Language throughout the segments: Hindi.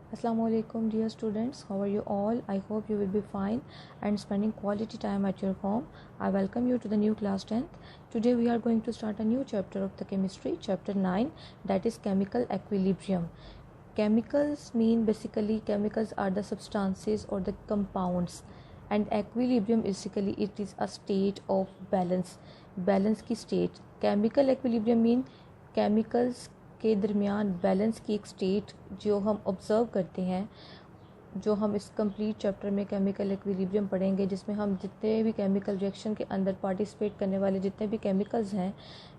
Assalamualaikum dear students, how are you all? I hope you will be fine and spending quality time at your home. I welcome you to the new class 10th. Today we are going to start a new chapter of the chemistry, chapter 9, that is chemical equilibrium. Chemicals mean basically chemicals are the substances or the compounds, and equilibrium basically it is a state of balance की state. Chemical equilibrium mean chemicals के दरमियान बैलेंस की एक स्टेट जो हम ऑब्ज़र्व करते हैं, जो हम इस कंप्लीट चैप्टर में केमिकल इक्विलिब्रियम पढ़ेंगे, जिसमें हम जितने भी केमिकल रिएक्शन के अंदर पार्टिसिपेट करने वाले जितने भी केमिकल्स हैं,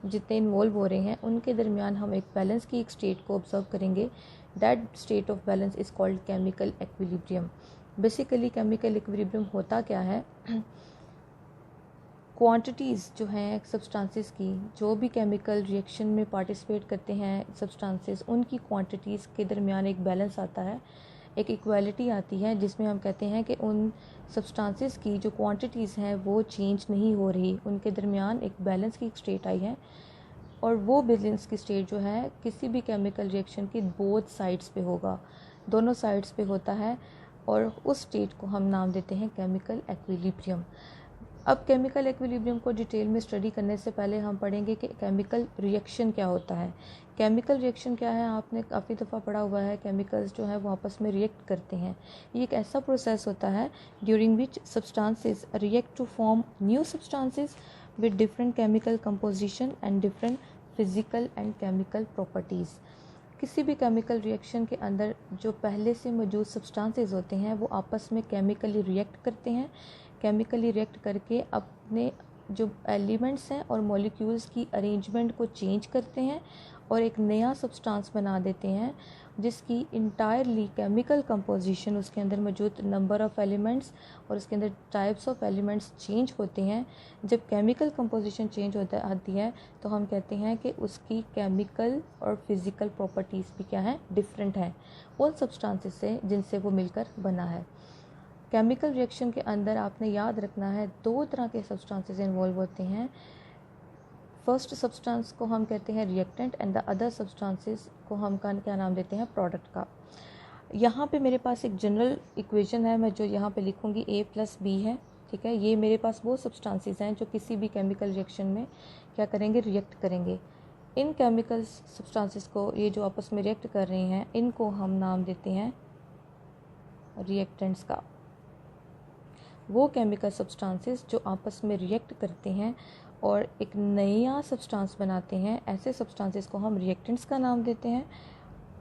जितने इन्वॉल्व हो रहे हैं, उनके दरमियान हम एक बैलेंस की एक स्टेट को ऑब्ज़र्व करेंगे. That state of balance is called chemical equilibrium. Basically chemical equilibrium होता क्या है? क्वांटिटीज़ जो हैं सब्सटेंसेस की, जो भी केमिकल रिएक्शन में पार्टिसिपेट करते हैं सब्सटेंसेस, उनकी क्वांटिटीज़ के दरमियान एक बैलेंस आता है, एक इक्वालिटी आती है, जिसमें हम कहते हैं कि उन सब्सटेंसेस की जो क्वांटिटीज़ हैं वो चेंज नहीं हो रही, उनके दरमियान एक बैलेंस की एक स्टेट आई है. और वो बैलेंस की स्टेट जो है किसी भी केमिकल रिएक्शन की बोथ साइड्स पे होगा, दोनों साइड्स पे होता है, और उस स्टेट को हम नाम देते हैं केमिकल इक्विलिब्रियम. अब केमिकल इक्विलिब्रियम को डिटेल में स्टडी करने से पहले हम पढ़ेंगे कि केमिकल रिएक्शन क्या होता है. केमिकल रिएक्शन क्या है? आपने काफ़ी दफ़ा पढ़ा हुआ है. केमिकल्स जो है वो आपस में रिएक्ट करते हैं. ये एक ऐसा प्रोसेस होता है during which substances react to form new substances with different chemical composition and different physical and chemical properties. किसी भी केमिकल रिएक्शन के अंदर जो पहले से मौजूद सब्सटेंसेस होते हैं वो आपस में केमिकली रिएक्ट करते हैं. केमिकली रिएक्ट करके अपने जो एलिमेंट्स हैं और मॉलिक्यूल्स की अरेंजमेंट को चेंज करते हैं और एक नया सब्सटेंस बना देते हैं, जिसकी इंटायरली केमिकल कंपोजिशन, उसके अंदर मौजूद नंबर ऑफ़ एलिमेंट्स और उसके अंदर टाइप्स ऑफ एलिमेंट्स चेंज होते हैं. जब केमिकल कंपोजिशन चेंज होता आती है तो हम कहते हैं कि उसकी केमिकल और फिज़िकल प्रॉपर्टीज़ भी क्या हैं, डिफरेंट हैं उन सब्सटेंसेस से जिनसे वो मिलकर बना है. केमिकल रिएक्शन के अंदर आपने याद रखना है दो तरह के सब्सटेंसेस इन्वॉल्व होते हैं. फर्स्ट सब्सटेंस को हम कहते हैं reactant and the other substances को हम क्या नाम देते हैं, प्रोडक्ट का. यहाँ पे मेरे पास एक जनरल इक्वेशन है, मैं जो यहाँ पे लिखूँगी A+B है, ठीक है. ये मेरे पास वो सब्सटेंसेस हैं जो किसी भी केमिकल रिएक्शन में क्या करेंगे, रिएक्ट करेंगे. इन केमिकल सब्सटेंसेस को, ये जो आपस में रिएक्ट कर रहे हैं, इनको हम नाम देते हैं रिएक्टेंट्स का. वो केमिकल सब्सटेंसेस जो आपस में रिएक्ट करते हैं और एक नया सब्सटेंस बनाते हैं, ऐसे सब्सटेंसेस को हम रिएक्टेंट्स का नाम देते हैं.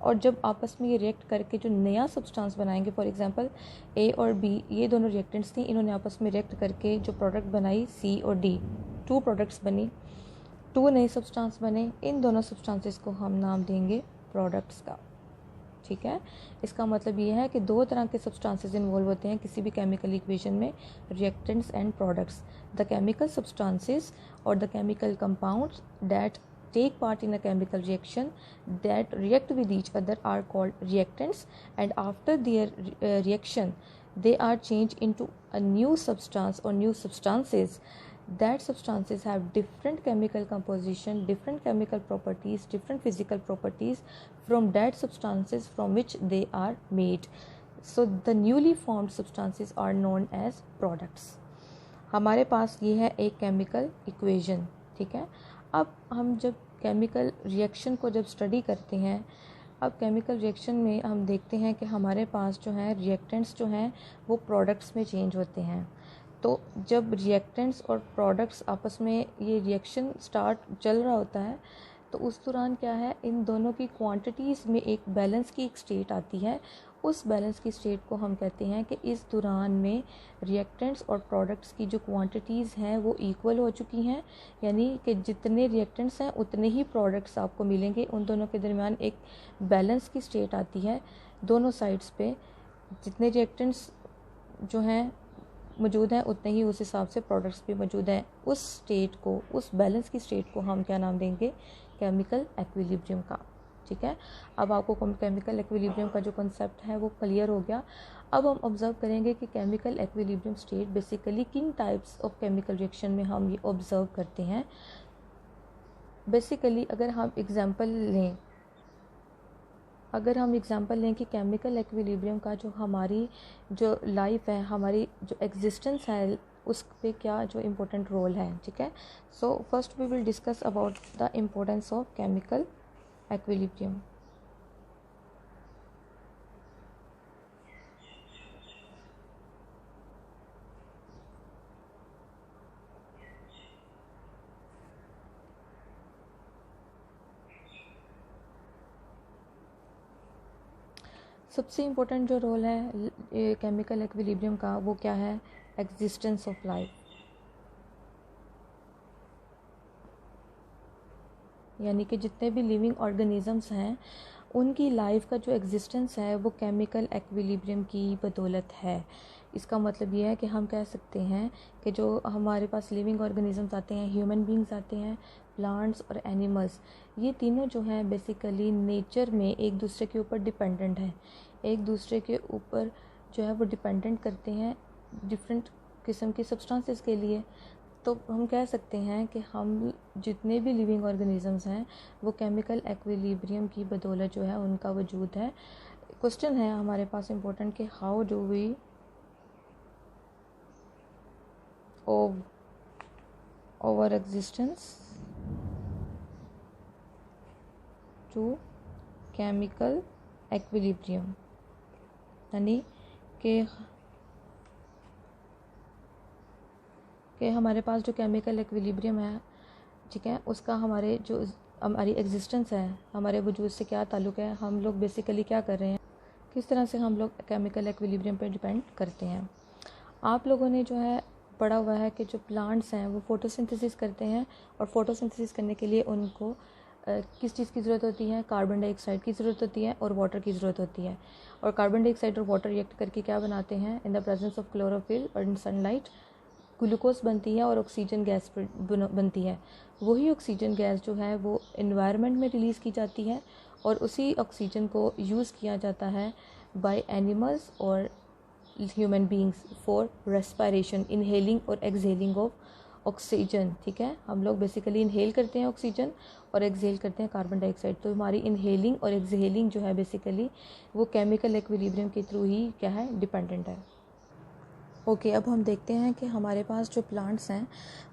और जब आपस में ये रिएक्ट करके जो नया सब्सटेंस बनाएंगे, फॉर एग्जांपल A और B, ये दोनों रिएक्टेंट्स थी, इन्होंने आपस में रिएक्ट करके जो प्रोडक्ट बनाई C और D, 2 प्रोडक्ट्स बनी, 2 नए सब्सटेंस बने. इन दोनों सब्सटेंसेस को हम नाम देंगे प्रोडक्ट्स का, ठीक है. इसका मतलब ये है कि दो तरह के सब्सटेंसेस इन्वॉल्व होते हैं किसी भी केमिकल इक्वेशन में, reactants and products. The chemical substances और the chemical compounds that take part in a chemical reaction that react with each other are called reactants, and after their reaction they are changed into a new substance or new substances. That substances have different chemical composition, different chemical properties, different physical properties from that substances from which they are made. So the newly formed substances are known as products. हमारे पास ये है एक केमिकल इक्वेशन, ठीक है. अब हम जब केमिकल रिएक्शन को जब स्टडी करते हैं, अब केमिकल रिएक्शन में हम देखते हैं कि हमारे पास जो है रिएक्टेंट्स जो हैं वो प्रोडक्ट्स में चेंज होते हैं. तो जब रिएक्टेंट्स और प्रोडक्ट्स आपस में ये रिएक्शन स्टार्ट चल रहा होता है तो उस दौरान क्या है, इन दोनों की क्वांटिटीज़ में एक बैलेंस की एक स्टेट आती है. उस बैलेंस की स्टेट को हम कहते हैं कि इस दौरान में रिएक्टेंट्स और प्रोडक्ट्स की जो क्वांटिटीज़ हैं वो इक्वल हो चुकी हैं, यानी कि जितने रिएक्टेंट्स हैं उतने ही प्रोडक्ट्स आपको मिलेंगे. उन दोनों के दरमियान एक बैलेंस की स्टेट आती है. दोनों साइड्स पे जितने रिएक्टेंट्स जो हैं मौजूद हैं उतने ही उस हिसाब से प्रोडक्ट्स भी मौजूद हैं. उस स्टेट को, उस बैलेंस की स्टेट को हम क्या नाम देंगे, केमिकल इक्विलिब्रियम का, ठीक है. अब आपको केमिकल इक्विलिब्रियम का जो कॉन्सेप्ट है वो क्लियर हो गया. अब हम ऑब्ज़र्व करेंगे कि केमिकल इक्विलिब्रियम स्टेट बेसिकली किन टाइप्स ऑफ केमिकल रिएक्शन में हम ये ऑब्ज़र्व करते हैं. बेसिकली अगर हम एग्जांपल लें अगर हम एग्जांपल लें कि केमिकल इक्विलिब्रियम का जो हमारी जो लाइफ है, हमारी जो एग्जिस्टेंस है, उस पे क्या जो इम्पोर्टेंट रोल है, ठीक है। So first we will discuss about the importance of chemical equilibrium. सबसे इम्पोर्टेंट जो रोल है केमिकल इक्विलिब्रियम का, वो क्या है? एग्जिस्टेंस ऑफ लाइफ, यानी कि जितने भी लिविंग ऑर्गेनिजम्स हैं उनकी लाइफ का जो एग्जिस्टेंस है वो केमिकल इक्विलिब्रियम की बदौलत है। इसका मतलब ये है कि हम कह सकते हैं कि जो हमारे पास लिविंग ऑर्गेनिजम्स आते हैं, ह्यूमन बींग्स आते हैं, प्लांट्स और एनिमल्स, ये तीनों जो हैं बेसिकली नेचर में एक दूसरे के ऊपर डिपेंडेंट हैं। एक दूसरे के ऊपर जो है वो डिपेंडेंट करते हैं डिफरेंट किस्म के सब्सटेंसेस के लिए। तो हम कह सकते हैं कि हम जितने भी लिविंग ऑर्गेनिजम्स हैं वो केमिकल इक्विलिब्रियम की बदौलत जो है उनका वजूद है। क्वेश्चन है हमारे पास इम्पोर्टेंट कि how do we over existence to chemical equilibrium, यानी कि हमारे पास जो केमिकल इक्विलिब्रियम है, ठीक है, उसका हमारी एग्जिस्टेंस है, हमारे वजूद से क्या ताल्लुक़ है, हम लोग बेसिकली क्या कर रहे हैं, किस तरह से हम लोग केमिकल इक्विलिब्रियम पे डिपेंड करते हैं। आप लोगों ने जो है पढ़ा हुआ है कि जो प्लांट्स हैं वो फोटोसिंथेसिस करते हैं, और फोटोसिंथेसिस करने के लिए उनको किस चीज़ की ज़रूरत होती है? कार्बन डाइऑक्साइड की ज़रूरत होती है और वाटर की ज़रूरत होती है। और कार्बन डाइऑक्साइड और वाटर रिएक्ट करके क्या बनाते हैं? In the presence of chlorophyll और इन सनलाइट ग्लूकोज बनती है और ऑक्सीजन गैस बनती है। वही ऑक्सीजन गैस जो है वो एनवायरनमेंट में रिलीज़ की जाती है, और उसी ऑक्सीजन को यूज़ किया जाता है बाय एनिमल्स और human beings for respiration, inhaling और एक्सहेलिंग ऑफ ऑक्सीजन, ठीक है। हम लोग बेसिकली इनहेल करते हैं ऑक्सीजन और एक्सहेल करते हैं कार्बन डाइऑक्साइड। तो हमारी इनहेलिंग और एक्सहेलिंग जो है बेसिकली वो केमिकल इक्विलिब्रियम के थ्रू ही क्या है? डिपेंडेंट है। ओके, अब हम देखते हैं कि हमारे पास जो प्लांट्स हैं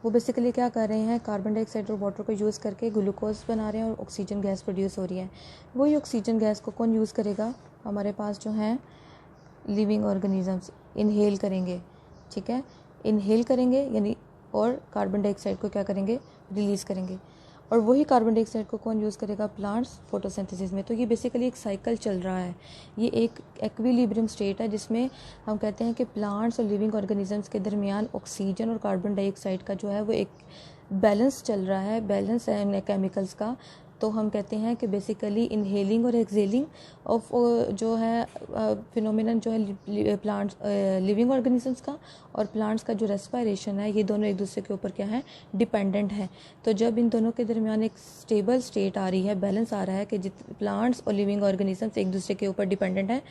वो बेसिकली क्या कर रहे हैं? कार्बन डाइऑक्साइड और वाटर को यूज़ करके ग्लूकोज बना रहे हैं और ऑक्सीजन गैस प्रोड्यूस हो रही है। वही ऑक्सीजन गैस को कौन यूज़ करेगा? हमारे पास जो हैं लिविंग ऑर्गेनिजम्स इनहेल करेंगे, ठीक है, इनहेल करेंगे यानी, और कार्बन डाइऑक्साइड को क्या करेंगे? रिलीज़ करेंगे। और वही कार्बन डाइऑक्साइड को कौन यूज़ करेगा? प्लांट्स फोटोसिंथेसिस में। तो ये बेसिकली एक साइकिल चल रहा है, ये एक इक्विलिब्रियम स्टेट है जिसमें हम कहते हैं कि प्लांट्स और लिविंग ऑर्गेनिजम्स के दरमियान ऑक्सीजन और कार्बन डाइऑक्साइड का जो है वो एक बैलेंस चल रहा है, बैलेंस है केमिकल्स का। तो हम कहते हैं कि बेसिकली इनहेलिंग और एक्सहेलिंग ऑफ जो है फिनोमिनन जो है प्लांट्स लिविंग ऑर्गेनिजम्स का और प्लांट्स का जो रेस्पिरेशन है, ये दोनों एक दूसरे के ऊपर क्या है? डिपेंडेंट है। तो जब इन दोनों के दरमियान एक स्टेबल स्टेट आ रही है, बैलेंस आ रहा है कि प्लांट्स और लिविंग ऑर्गेनिजम्स एक दूसरे के ऊपर डिपेंडेंट हैं,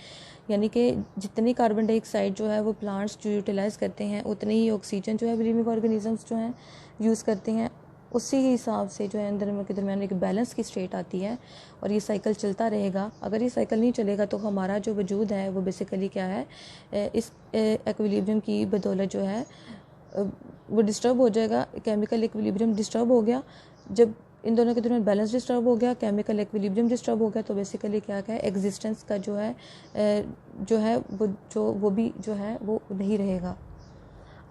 यानी कि जितनी कार्बन डाइऑक्साइड जो है वो प्लांट्स जो यूटिलाइज़ करते हैं उतनी ही ऑक्सीजन जो है लिविंग ऑर्गेनिजम्स जो हैं यूज़ करते हैं, उसी हिसाब से जो है अंदर के दरमियान एक बैलेंस की स्टेट आती है और ये साइकिल चलता रहेगा। अगर ये साइकिल नहीं चलेगा तो हमारा जो वजूद है वो बेसिकली क्या है? इस इक्विलिब्रियम की बदौलत जो है वो डिस्टर्ब हो जाएगा। केमिकल इक्विलिब्रियम डिस्टर्ब हो गया, जब इन दोनों के दरमियान बैलेंस डिस्टर्ब हो गया, केमिकल इक्विलिब्रियम डिस्टर्ब हो गया, तो बेसिकली क्या है? एग्जिस्टेंस का जो है वो भी जो है वो नहीं रहेगा।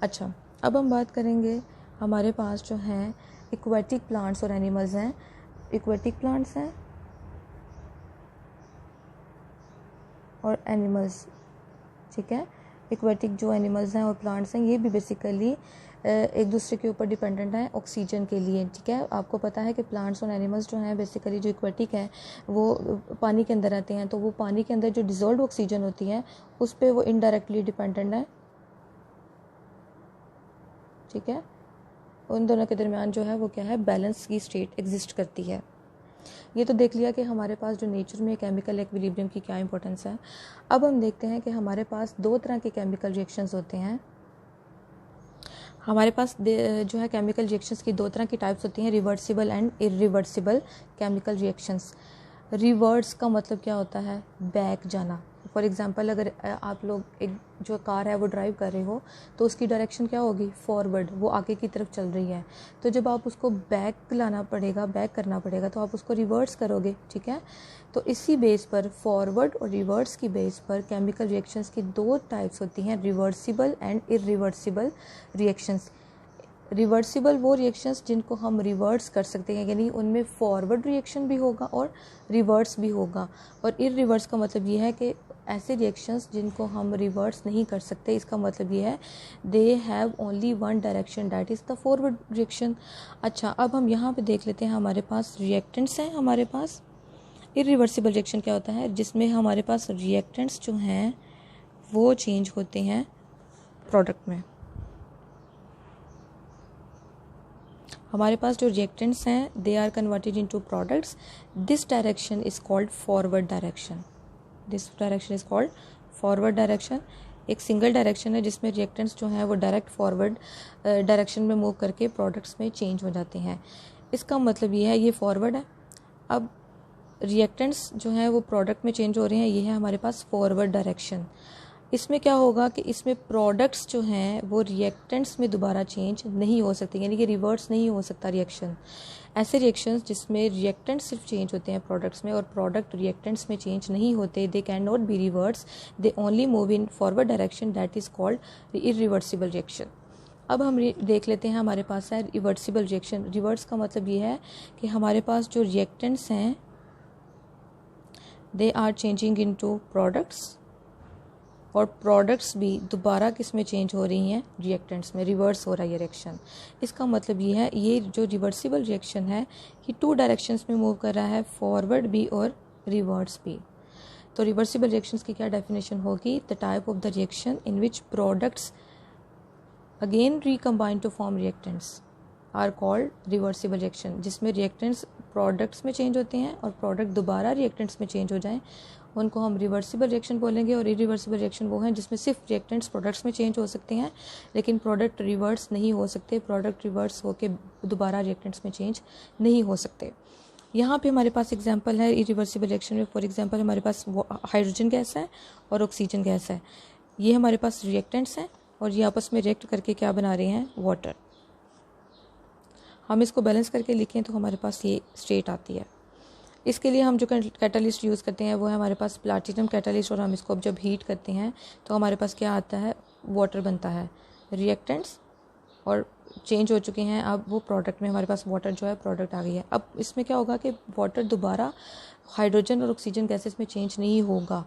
अच्छा, अब हम बात करेंगे, हमारे पास जो हैं एक्वेटिक प्लांट्स और एनिमल्स हैं। एक्वेटिक प्लांट्स हैं और एनिमल्स, ठीक है। एक्वेटिक जो एनिमल्स हैं और प्लांट्स हैं ये भी बेसिकली एक दूसरे के ऊपर डिपेंडेंट हैं ऑक्सीजन के लिए, ठीक है। आपको पता है कि प्लांट्स और एनिमल्स जो हैं बेसिकली जो एक्वेटिक हैं वो पानी के अंदर रहते हैं, तो वो पानी के अंदर जो डिज़ोल्व ऑक्सीजन होती है उस पर वो इनडायरेक्टली डिपेंडेंट है, ठीक है। उन दोनों के दरमियान जो है वो क्या है? बैलेंस की स्टेट एग्जिस्ट करती है। ये तो देख लिया कि हमारे पास जो नेचर में केमिकल इक्विलिब्रियम की क्या इंपॉर्टेंस है। अब हम देखते हैं कि हमारे पास दो तरह के केमिकल रिएक्शंस होते हैं। हमारे पास जो है केमिकल रिएक्शंस की दो तरह की टाइप्स होती हैं, reversible and irreversible chemical reactions. Reverse का मतलब क्या होता है? बैक जाना। फॉर एग्ज़ाम्पल अगर आप लोग एक जो कार है वो ड्राइव कर रहे हो तो उसकी डायरेक्शन क्या होगी? फॉरवर्ड, वो आगे की तरफ चल रही है। तो जब आप उसको बैक लाना पड़ेगा, बैक करना पड़ेगा, तो आप उसको रिवर्स करोगे, ठीक है। तो इसी बेस पर, फॉरवर्ड और रिवर्स की बेस पर केमिकल रिएक्शंस की दो टाइप्स होती हैं, reversible and irreversible reactions. Reversible वो रिएक्शंस जिनको हम रिवर्स कर सकते हैं, यानी उनमें फॉरवर्ड रिएक्शन भी होगा और रिवर्स भी होगा। और इरिवर्स का मतलब ये है कि ऐसे रिएक्शंस जिनको हम रिवर्स नहीं कर सकते। इसका मतलब ये है they have only one direction, that is the forward reaction. अच्छा, अब हम यहाँ पे देख लेते हैं, हमारे पास रिएक्टेंट्स हैं। हमारे पास इरिवर्सिबल रिएक्शन क्या होता है? जिसमें हमारे पास रिएक्टेंट्स जो हैं वो चेंज होते हैं प्रोडक्ट में। हमारे पास जो रिएक्टेंट्स हैं they are converted into products. This direction is called forward direction. This direction is called forward direction. एक सिंगल डायरेक्शन है जिसमें रिएक्टेंट्स जो हैं वो डायरेक्ट फॉरवर्ड डायरेक्शन में मूव करके प्रोडक्ट्स में चेंज हो जाते हैं। इसका मतलब ये है, ये फॉरवर्ड है। अब रिएक्टेंट्स जो हैं वो प्रोडक्ट में चेंज हो रहे हैं, ये है हमारे पास फॉरवर्ड डायरेक्शन। इसमें क्या होगा कि इसमें प्रोडक्ट्स जो हैं वो रिएक्टेंट्स में दोबारा चेंज नहीं हो सकते, यानी कि रिवर्स नहीं हो सकता रिएक्शन। ऐसे रिएक्शंस जिसमें रिएक्टेंट्स सिर्फ चेंज होते हैं प्रोडक्ट्स में और प्रोडक्ट रिएक्टेंट्स में चेंज नहीं होते, they can not be reverse, they only move in forward direction, that is called irreversible reaction. अब हम देख लेते हैं, हमारे पास है रिवर्सिबल रिएक्शन। रिवर्स का मतलब ये है कि हमारे पास जो रिएक्टेंट्स हैं they are changing into products, और प्रोडक्ट्स भी दोबारा किस में चेंज हो रही हैं? रिएक्टेंट्स में। रिवर्स हो रहा है ये रिएक्शन। इसका मतलब ये है, ये जो रिवर्सिबल रिएक्शन है ये टू डायरेक्शंस में मूव कर रहा है, फॉरवर्ड भी और रिवर्स भी। तो रिवर्सिबल रिएक्शंस की क्या डेफिनेशन होगी? The type of the reaction in which products again recombine to form reactants are called reversible reaction. जिसमें रिएक्टेंट्स प्रोडक्ट्स में चेंज होते हैं और प्रोडक्ट दोबारा रिएक्टेंट्स में चेंज हो जाएं, उनको हम रिवर्सिबल रिएक्शन बोलेंगे। और इरिवर्सिबल रिएक्शन वो हैं जिसमें सिर्फ रिएक्टेंट्स प्रोडक्ट्स में चेंज हो सकते हैं लेकिन प्रोडक्ट रिवर्स नहीं हो सकते, प्रोडक्ट रिवर्स होके दोबारा रिएक्टेंट्स में चेंज नहीं हो सकते। यहाँ पे हमारे पास एग्जांपल है इरिवर्सिबल रिएक्शन में। फॉर एग्जांपल हमारे पास हाइड्रोजन गैस है और ऑक्सीजन गैस है, ये हमारे पास रिएक्टेंट्स हैं और ये आपस में रिएक्ट करके क्या बना रहे हैं? वाटर। हम इसको बैलेंस करके लिखें तो हमारे पास ये स्टेट आती है। इसके लिए हम जो कैटलिस्ट यूज़ करते हैं वो है हमारे पास प्लाटिनम कैटलिस्ट, और हम इसको अब जब हीट करते हैं तो हमारे पास क्या आता है? वाटर बनता है। रिएक्टेंट्स और चेंज हो चुके हैं, अब वो प्रोडक्ट में हमारे पास वाटर जो है प्रोडक्ट आ गई है। अब इसमें क्या होगा कि वाटर दोबारा हाइड्रोजन और ऑक्सीजन गैसेस में चेंज नहीं होगा।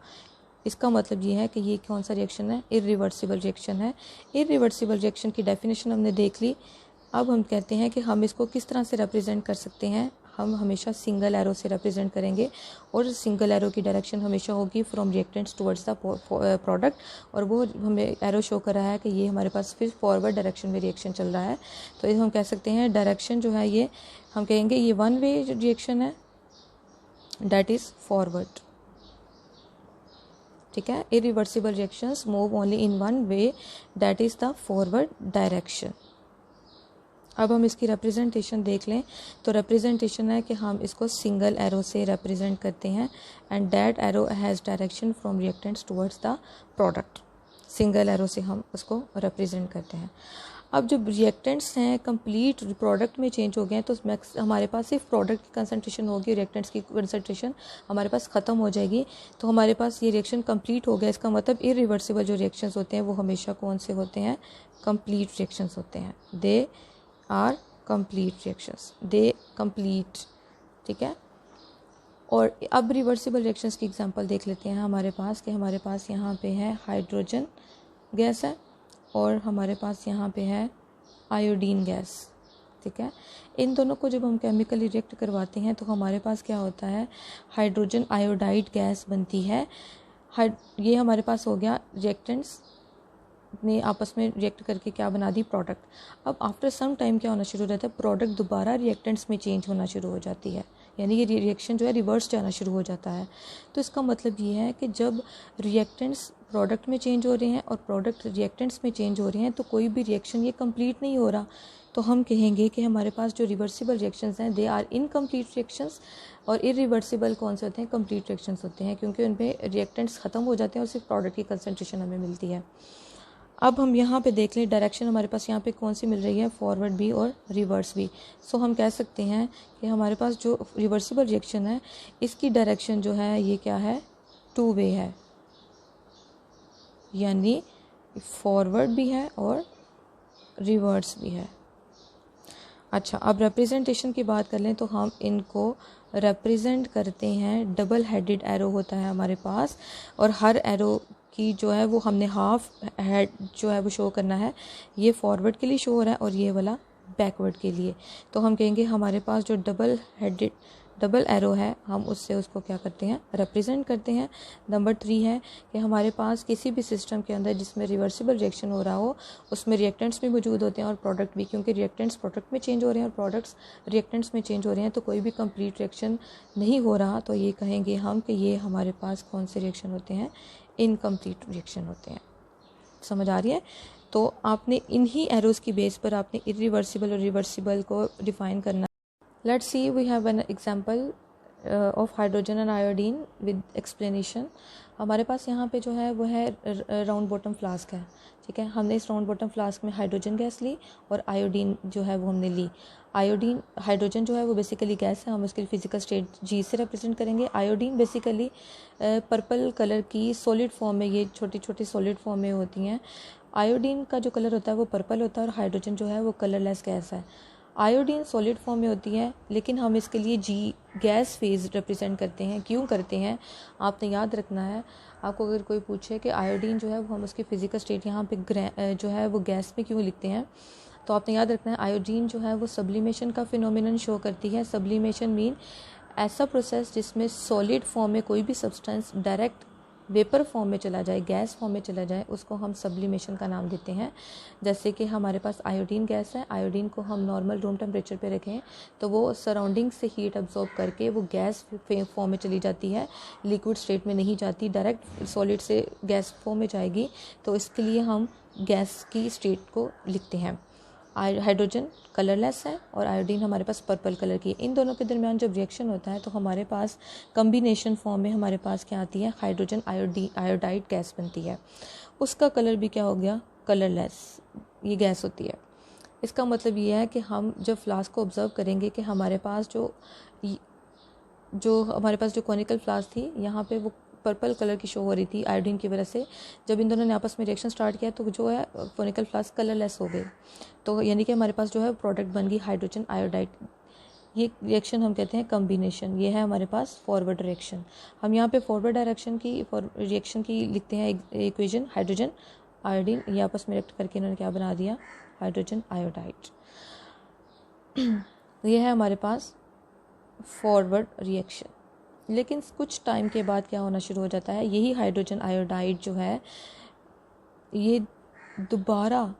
इसका मतलब ये है कि ये कौन सा रिएक्शन है? इरिवर्सिबल रिएक्शन है। इरिवर्सिबल रिएक्शन की डेफिनेशन हमने देख ली। अब हम कहते हैं कि हम इसको किस तरह से रिप्रेजेंट कर सकते हैं। हम हमेशा सिंगल एरो से रिप्रेजेंट करेंगे और सिंगल एरो की डायरेक्शन हमेशा होगी from reactants towards the product, और वो हमें एरो शो कर रहा है कि ये हमारे पास फिर फॉरवर्ड डायरेक्शन में रिएक्शन चल रहा है। तो हम कह सकते हैं डायरेक्शन जो है ये हम कहेंगे ये वन वे रिएक्शन है, दैट इज़ फॉरवर्ड। ठीक है, irreversible reactions move only in one way, that is the forward direction. अब हम इसकी रिप्रेजेंटेशन देख लें तो रिप्रेजेंटेशन है कि हम इसको सिंगल एरो से रिप्रेजेंट करते हैं and that arrow has direction from reactants towards the product. Single arrow से हम उसको रिप्रेजेंट करते हैं। अब जब रिएक्टेंट्स हैं कंप्लीट प्रोडक्ट में चेंज हो गए हैं तो हमारे पास सिर्फ प्रोडक्ट की कंसंट्रेशन होगी, रिएक्टेंट्स की कंसंट्रेशन हमारे पास ख़त्म हो जाएगी। तो हमारे पास ये रिएक्शन कंप्लीट हो गया। इसका मतलब इरिवर्सिबल जो रिएक्शंस होते हैं वो हमेशा कौन से होते हैं? कंप्लीट रिएक्शंस होते हैं। They are complete reactions, they complete. ठीक है, और अब रिवर्सिबल रिएक्शंस की एग्जांपल देख लेते हैं हमारे पास कि हमारे पास यहाँ पे है हाइड्रोजन गैस है और हमारे पास यहाँ पे है आयोडीन गैस। ठीक है, इन दोनों को जब हम केमिकली रिएक्ट करवाते हैं तो हमारे पास क्या होता है? हाइड्रोजन आयोडाइड गैस बनती है। ये हमारे पास हो गया रिएक्टेंट्स ने आपस में रिएक्ट करके क्या बना दी? प्रोडक्ट। अब आफ्टर सम टाइम क्या होना शुरू हो जाता है? प्रोडक्ट दोबारा रिएक्टेंट्स में चेंज होना शुरू हो जाती है, यानी ये रिएक्शन जो है रिवर्स जाना शुरू हो जाता है। तो इसका मतलब ये है कि जब रिएक्टेंट्स प्रोडक्ट में चेंज हो रहे हैं और प्रोडक्ट रिएक्टेंट्स में चेंज हो रहे हैं तो कोई भी रिएक्शन ये कंप्लीट नहीं हो रहा। तो हम कहेंगे कि हमारे पास जो रिवर्सिबल रिएक्शंस हैं दे आर इनकम्प्लीट रिएक्शंस, और इरिवर्सिबल कौन से होते हैं, कंप्लीट रिएक्शंस होते हैं, क्योंकि उनमें रिएक्टेंट्स ख़त्म हो जाते हैं और सिर्फ प्रोडक्ट की कंसंट्रेशन हमें मिलती है। अब हम यहाँ पे देख लें डायरेक्शन हमारे पास यहाँ पे कौन सी मिल रही है, फॉरवर्ड भी और रिवर्स भी। सो हम कह सकते हैं कि हमारे पास जो रिवर्सिबल रिएक्शन है इसकी डायरेक्शन जो है ये क्या है, 2 वे है, यानी फॉरवर्ड भी है और रिवर्स भी है। अच्छा, अब रिप्रेजेंटेशन की बात कर लें तो हम इनको रिप्रेजेंट करते हैं, डबल हेडेड एरो होता है हमारे पास, और हर एरो की जो है वो हमने हाफ हेड जो है वो शो करना है, ये फॉरवर्ड के लिए शो हो रहा है और ये वाला बैकवर्ड के लिए। तो हम कहेंगे हमारे पास जो डबल एरो है हम उससे उसको क्या करते हैं, रिप्रेजेंट करते हैं। नंबर 3 है कि हमारे पास किसी भी सिस्टम के अंदर जिसमें रिवर्सिबल रिएक्शन हो रहा हो उसमें रिएक्टेंट्स भी मौजूद होते हैं और प्रोडक्ट भी, क्योंकि रिएक्टेंट्स प्रोडक्ट में चेंज हो रहे हैं और प्रोडक्ट्स रिएक्टेंट्स में चेंज हो रहे हैं, तो कोई भी कंप्लीट रिएक्शन नहीं हो रहा, तो ये कहेंगे हम कि ये हमारे पास कौन से रिएक्शन होते हैं, इनकम्प्लीट रिएक्शन होते हैं। समझ आ रही है? तो आपने इन्हीं एरोज़ की बेस पर आपने इरिवर्सिबल और रिवर्सिबल को डिफ़ाइन करना। Let's see, we have an example of hydrogen and iodine with explanation. हमारे पास यहाँ पे जो है वो है राउंड बॉटम फ्लास्क है, ठीक है। हमने इस राउंड बॉटम फ्लास्क में हाइड्रोजन गैस ली और आयोडीन जो है वो हमने ली। हाइड्रोजन जो है वो बेसिकली गैस है, हम उसकी फिजिकल स्टेट जी से रिप्रेजेंट करेंगे। आयोडीन बेसिकली पर्पल कलर की सॉलिड फॉर्म में, ये छोटी छोटी सॉलिड फॉर्म में होती हैं। आयोडीन का जो कलर होता है वो पर्पल होता है और हाइड्रोजन जो है वो कलरलेस गैस है। आयोडीन सॉलिड फॉर्म में होती है, लेकिन हम इसके लिए जी गैस फेज रिप्रेजेंट करते हैं। क्यों करते हैं आपने याद रखना है। आपको अगर कोई पूछे कि आयोडीन जो है वो हम उसकी फिजिकल स्टेट यहाँ पे जो है वो गैस में क्यों लिखते हैं, तो आपने याद रखना है आयोडीन जो है वो सब्लिमेशन का फिनोमिनन शो करती है। सब्लिमेशन मीन ऐसा प्रोसेस जिसमें सॉलिड फॉर्म में कोई भी सब्सटेंस डायरेक्ट वेपर फॉर्म में चला जाए, गैस फॉर्म में चला जाए, उसको हम सब्लिमेशन का नाम देते हैं। जैसे कि हमारे पास आयोडीन गैस है, आयोडीन को हम नॉर्मल रूम टेम्परेचर पे रखें तो वो सराउंडिंग से हीट अब्जॉर्ब करके वो गैस फॉर्म में चली जाती है, लिक्विड स्टेट में नहीं जाती, डायरेक्ट सॉलिड से गैस फॉर्म में जाएगी। तो इसके लिए हम गैस की स्टेट को लिखते हैं। हाइड्रोजन कलरलेस है और आयोडीन हमारे पास पर्पल कलर की है। इन दोनों के दरमियान जब रिएक्शन होता है तो हमारे पास कम्बिनेशन फॉर्म में हमारे पास क्या आती है, हाइड्रोजन आयोडाइड गैस बनती है। उसका कलर भी क्या हो गया, कलरलेस, ये गैस होती है। इसका मतलब ये है कि हम जब फ्लास्क को ऑब्जर्व करेंगे कि हमारे पास जो कॉनिकल फ्लास्क थी यहाँ पे वो पर्पल कलर की शो हो रही थी आयोडीन की वजह से। जब इन दोनों ने आपस में रिएक्शन स्टार्ट किया तो जो है कॉनिकल फ्लास्क कलरलेस हो गए, तो यानी कि हमारे पास जो है प्रोडक्ट बन गई हाइड्रोजन आयोडाइड। ये रिएक्शन हम कहते हैं कम्बिनेशन। ये है हमारे पास फॉरवर्ड रिएक्शन। हम यहाँ पे फॉरवर्ड डायरेक्शन की रिएक्शन की लिखते हैं इक्वेशन, हाइड्रोजन आयोडीन, ये आपस में रिएक्ट करके इन्होंने क्या बना दिया, हाइड्रोजन आयोडाइड। ये है हमारे पास फॉरवर्ड रिएक्शन। लेकिन कुछ टाइम के बाद क्या होना शुरू हो जाता है, यही हाइड्रोजन आयोडाइड जो है ये दोबारा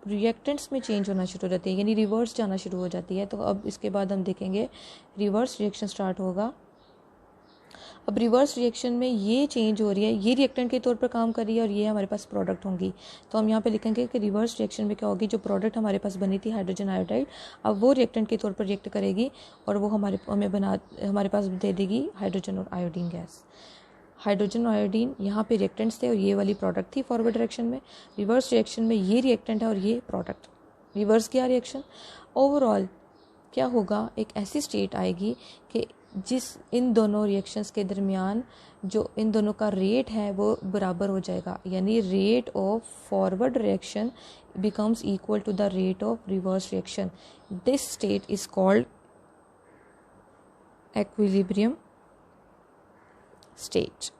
रिएक्टेंट्स में चेंज होना शुरू हो जाती है, यानी रिवर्स जाना शुरू हो जाती है। तो अब इसके बाद हम देखेंगे रिवर्स रिएक्शन स्टार्ट होगा। अब रिवर्स रिएक्शन में ये चेंज हो रही है, ये रिएक्टेंट के तौर पर काम कर रही है और ये हमारे पास प्रोडक्ट होंगी। तो हम यहाँ पे लिखेंगे कि रिवर्स रिएक्शन में क्या होगी, जो प्रोडक्ट हमारे पास बनी थी हाइड्रोजन आयोडाइड, अब वो रिएक्टेंट के तौर पर रिएक्ट करेगी और वो हमारे पास दे देगी हाइड्रोजन और आयोडीन गैस। हाइड्रोजन और आयोडीन यहाँ पे रिएक्टेंट्स थे और ये वाली प्रोडक्ट थी फॉरवर्ड डायरेक्शन में। रिवर्स रिएक्शन में ये रिएक्टेंट है और ये प्रोडक्ट। रिवर्स किया रिएक्शन, ओवरऑल क्या होगा, एक ऐसी स्टेट आएगी कि जिस इन दोनों रिएक्शंस के दरमियान जो इन दोनों का रेट है वो बराबर हो जाएगा, यानी rate of forward reaction becomes equal to the rate of reverse reaction. This state is called equilibrium state.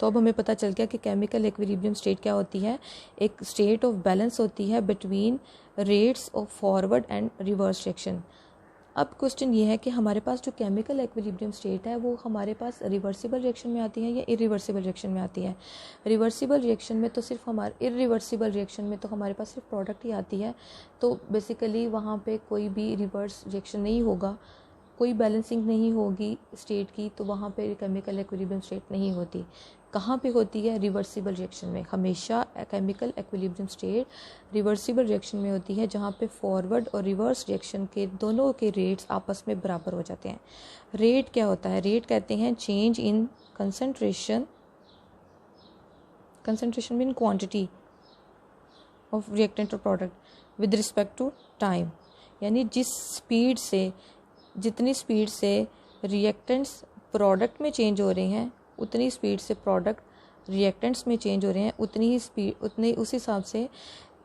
तो अब हमें पता चल गया कि केमिकल एक्विलिब्रियम स्टेट क्या होती है, एक स्टेट ऑफ बैलेंस होती है between rates of forward and reverse reaction. अब क्वेश्चन ये है कि हमारे पास जो केमिकल एक्विलिब्रियम स्टेट है वो हमारे पास रिवर्सिबल रिएक्शन में आती है या इरिवर्सिबल रिएक्शन में आती है। रिवर्सिबल रिएक्शन में तो सिर्फ इरिवर्सिबल रिएक्शन में तो हमारे पास सिर्फ प्रोडक्ट ही आती है, तो बेसिकली वहाँ पे कोई भी रिवर्स रिएक्शन नहीं होगा, कोई बैलेंसिंग नहीं होगी स्टेट की, तो वहाँ पे केमिकल एक्विलिब्रियम स्टेट नहीं होती। कहाँ पे होती है? रिवर्सिबल रिएक्शन में। हमेशा chemical equilibrium state reversible reaction में होती है, जहाँ पे फॉरवर्ड और रिवर्स रिएक्शन के दोनों के रेट्स आपस में बराबर हो जाते हैं। रेट क्या होता है? रेट कहते हैं change in concentration mean quantity of reactant और product with respect to time, यानी जितनी स्पीड से रिएक्टेंट्स प्रोडक्ट में चेंज हो रहे हैं, उतनी स्पीड से प्रोडक्ट रिएक्टेंट्स में चेंज हो रहे हैं, उस हिसाब से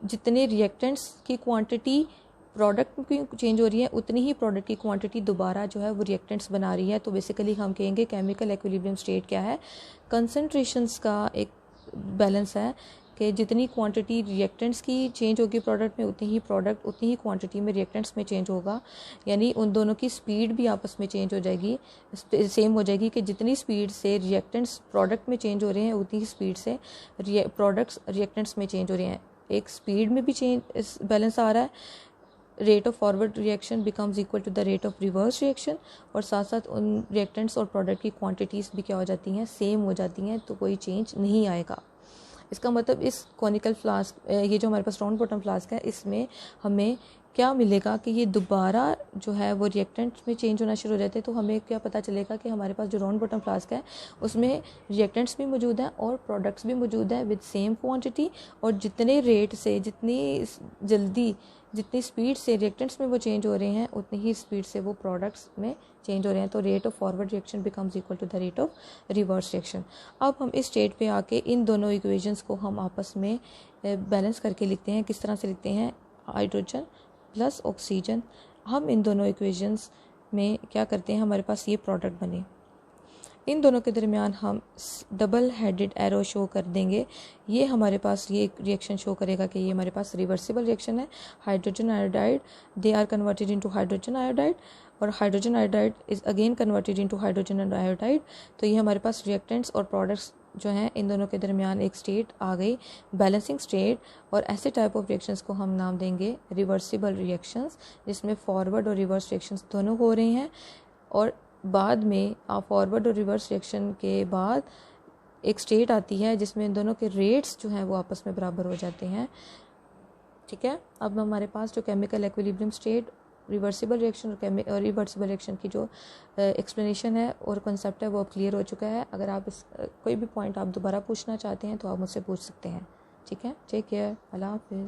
जितने रिएक्टेंट्स की क्वांटिटी प्रोडक्ट की चेंज हो रही है, उतनी ही प्रोडक्ट की क्वांटिटी दोबारा जो है वो रिएक्टेंट्स बना रही है। तो बेसिकली हम कहेंगे केमिकल इक्विलिब्रियम स्टेट क्या है? कंसंट्रेशंस का एक बैलेंस है कि जितनी क्वांटिटी रिएक्टेंट्स की चेंज होगी प्रोडक्ट में, उतनी ही क्वांटिटी में रिएक्टेंट्स में चेंज होगा। यानी उन दोनों की स्पीड भी आपस में चेंज हो जाएगी, सेम हो जाएगी कि जितनी स्पीड से रिएक्टेंट्स प्रोडक्ट में चेंज हो रहे हैं, उतनी ही स्पीड से प्रोडक्ट्स रिएक्टेंट्स में चेंज हो रहे हैं। एक स्पीड में भी चेंज बैलेंस आ रहा है, rate of forward reaction becomes equal to the rate of reverse reaction, और साथ साथ उन रिएक्टेंट्स और प्रोडक्ट की क्वांटिटीज़ भी क्या हो जाती हैं? सेम हो जाती हैं, तो कोई चेंज नहीं आएगा। इसका मतलब इस कॉनिकल फ्लास्क, ये जो हमारे पास राउंड बॉटम फ्लास्क है, इसमें हमें क्या मिलेगा कि ये दोबारा जो है वो रिएक्टेंट में चेंज होना शुरू हो जाते हैं। तो हमें क्या पता चलेगा कि हमारे पास जो राउंड बॉटम फ्लास्क है उसमें रिएक्टेंट्स भी मौजूद हैं और प्रोडक्ट्स भी मौजूद हैं विद सेम क्वांटिटी, और जितने रेट से, जितनी स्पीड से रिएक्टेंट्स में वो चेंज हो रहे हैं, उतनी ही स्पीड से वो प्रोडक्ट्स में चेंज हो रहे हैं। तो rate of forward reaction becomes equal to the rate of reverse reaction. अब हम इस स्टेट पे आके इन दोनों इक्वेशंस को हम आपस में बैलेंस करके लिखते हैं। किस तरह से लिखते हैं? Hydrogen plus oxygen. हम इन दोनों इक्वेशंस में क्या करते हैं? हमारे पास ये प्रोडक्ट बने, इन दोनों के दरमियान हम डबल हेडेड एरो शो कर देंगे। ये हमारे पास ये रिएक्शन शो करेगा कि ये हमारे पास रिवर्सिबल रिएक्शन है। Hydrogen iodide, they are converted into hydrogen iodide, और hydrogen iodide is again converted into hydrogen and iodide. तो ये हमारे पास रिएक्टेंट्स और प्रोडक्ट्स जो हैं, इन दोनों के दरमियान एक स्टेट आ गई, बैलेंसिंग स्टेट। और ऐसे टाइप ऑफ रिएक्शंस को हम नाम देंगे रिवर्सिबल रिएक्शंस, जिसमें फॉरवर्ड और रिवर्स रिएक्शंस दोनों हो रहे हैं। और बाद में फॉरवर्ड और रिवर्स रिएक्शन के बाद एक स्टेट आती है जिसमें इन दोनों के रेट्स जो हैं वो आपस में बराबर हो जाते हैं। ठीक है, अब हमारे पास जो chemical equilibrium state, reversible reaction और रिवर्सिबल रिएक्शन की जो एक्सप्लेनेशन है और कॉन्सेप्ट है वो अब क्लियर हो चुका है। अगर आप कोई भी पॉइंट आप दोबारा पूछना चाहते हैं तो आप मुझसे पूछ सकते हैं। ठीक है, टेक केयर, अल्लाह हाफिज़।